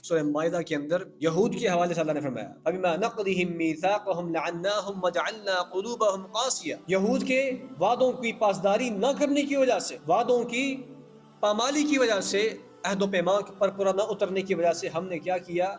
سورہ مائدہ کے اندر یہود کے حوالے سے اللہ نے فرمایا فَبِمَا نَقْضِهِمْ مِيثَاقَهُمْ لَعَنَّاهُمْ وَجَعَلْنَا قُلُوبَهُمْ قَاسِيَةً، یہود کے وعدوں کی پاسداری نہ کرنے کی وجہ سے، وعدوں کی پامالی کی وجہ سے، عہد و پیمان پر پورا نہ اترنے کی وجہ سے ہم نے کیا کیا؟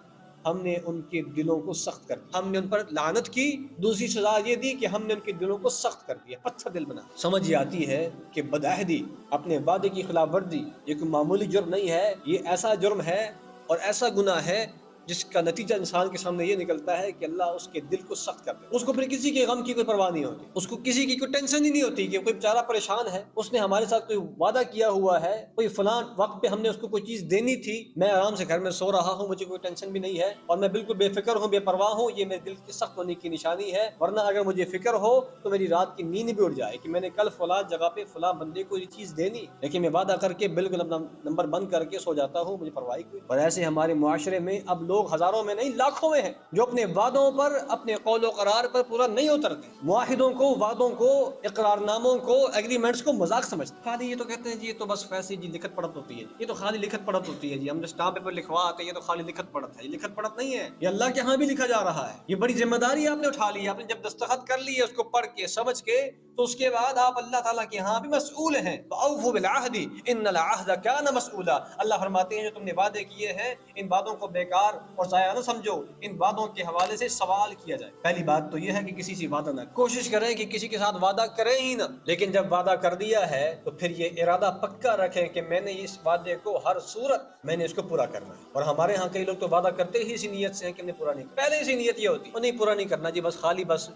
ہم نے ان کے دلوں کو سخت کر دیا، ہم نے ان پر لعنت کی۔ دوسری سزا یہ دی کہ ہم نے ان کے دلوں کو سخت کر دیا، پتھر دل بنا۔ سمجھ یہ آتی ہے کہ بدعہدی، اپنے وعدے کی خلاف ورزی، یہ کوئی معمولی جرم نہیں ہے، یہ ایسا جرم ہے اور ایسا گناہ ہے جس کا نتیجہ انسان کے سامنے یہ نکلتا ہے کہ اللہ اس کے دل کو سخت کر دے، اس کو پھر کسی کے غم کی کوئی پرواہ نہیں ہوتی، اس کو کسی کی کوئی ٹینشن ہی نہیں ہوتی کہ کوئی بیچارہ پریشان ہے، اس نے ہمارے ساتھ کوئی وعدہ کیا ہوا ہے، کوئی فلاں وقت پہ ہم نے اس کو کوئی چیز دینی تھی، میں آرام سے گھر میں سو رہا ہوں، مجھے کوئی ٹینشن بھی نہیں ہے اور میں بالکل بے فکر ہوں، بے پرواہ ہوں، یہ میرے دل کے سخت ہونے کی نشانی ہے۔ ورنہ اگر مجھے فکر ہو تو میری رات کی نیند بھی اڑ جائے کہ میں نے کل فلاں جگہ پہ فلاں بندے کو یہ چیز دینی، لیکن میں وعدہ کر کے بالکل اپنا نمبر بند کر کے سو جاتا ہوں، مجھے پرواہ کوئی۔ اور ایسے ہمارے معاشرے میں اب لوگ ہزاروں میں نہیں لاکھوں میں ہیں جو اپنے وعدوں پر، اپنے قول و قرار پر پورا نہیں اترتے، معاہدوں کو، وعدوں کو، اقرار ناموں کو، ایگریمنٹس کو مذاق سمجھتے۔ خالی یہ تو کہتے ہیں جی یہ تو بس ویسے جی لکھت پڑھت ہوتی ہے، یہ تو خالی لکھت پڑھت ہوتی ہے جی، ہم نے اسٹامپ پیپر لکھوا آتے ہیں، یہ تو خالی لکھت پڑھت ہے۔ یہ لکھت پڑھت نہیں ہے، یہ اللہ کے ہاں بھی لکھا جا رہا ہے، یہ بڑی ذمہ داری آپ نے اٹھا لی ہے، آپ نے جب دستخط کر لی ہے اس کو پڑھ کے سمجھ کے، تو اس کے بعد آپ اللہ تعالیٰ کے ہاں بھی مسئول ہیں۔ فَأَوْفُوا بِالْعَهْدِ إِنَّ الْعَهْدَ كَانَ مَسْئُولًا، اللہ فرماتے ہیں جو تم نے وعدے کیے ہیں ان وعدوں کو بیکار اور ضائع نہ سمجھو، ان وعدوں کے حوالے سے سوال کیا جائے۔ پہلی بات تو یہ ہے کہ کسی سے وعدہ نہ کوشش کریں کہ کسی کے ساتھ وعدہ کریں ہی نہ، لیکن جب وعدہ کر دیا ہے تو پھر یہ ارادہ پکا رکھیں کہ میں نے اس وعدے کو ہر صورت میں نے اس کو پورا کرنا ہے۔ اور ہمارے ہاں کئی لوگ تو وعدہ کرتے ہی اسی نیت سے ہیں کہ ہم نے پورا نہیں کرنا، پہلے اسی نیت یہ ہوتی ہے نہیں پورا نہیں کرنا جی، بس خالی بس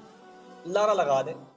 لارا لگا دیں۔